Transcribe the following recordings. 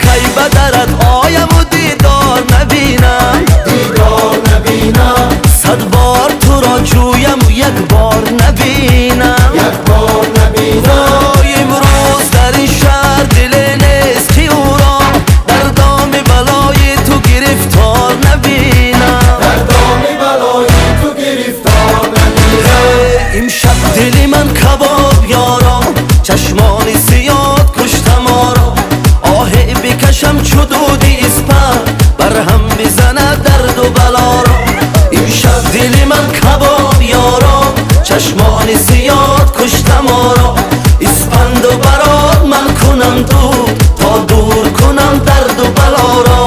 کی به درت آیم و دیدار نبینم صد بار تو را جویم و یک بار نبینم وای امروز در این شهر دل نیست که او را در دام بلای تو گرفتار نبینم امشب دل من کباب یارا چشمان سیاد کشتم ما را آه بکشم چو دودی اسپر بر هم بزنه درد و بلا را امشب دل من کباب یارا چشمان سیاد کشتم ما را اسپند و برات من کنم دور تا دور کنم درد و بلا را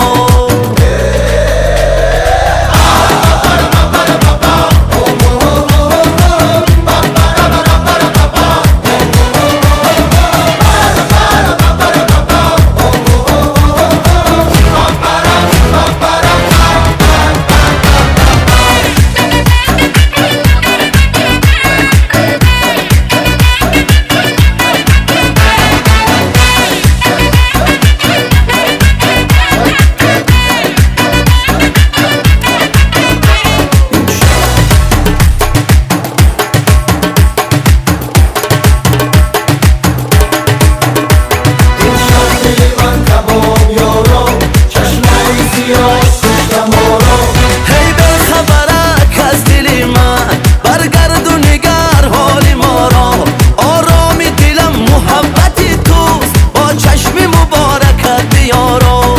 هی بخبرک از دل من برگرد و نگر حال ما را آرام دلم محبت توست با چشم مبارکت بیارا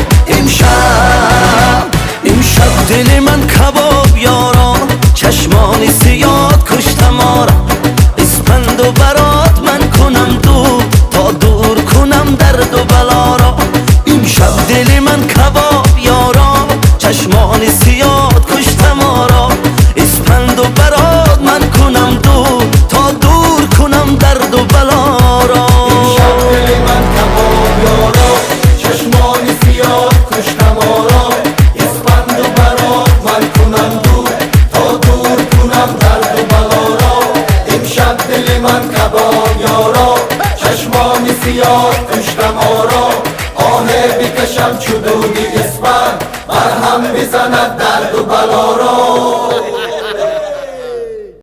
امشب دل من کباب یارا چشمان سیاد کشتم ما را اسپند و برات من کنم دور تا دور کنم درد و بلا را امشب دل من کباب یارا چشمان سیاد کشتم ما را اسپند و برات من کنم دور تا دور کنم درد و بلا را امشب دل من کباب یارا چشمان سیاد کشتم ما را اسپند و برات من کنم دور تا دور کنم درد و بلا را امشب دل من کباب یارا چشمان سیاد کشتم ما را آه بکشم چو دودی اسپند بر هم بزند درد و بلا را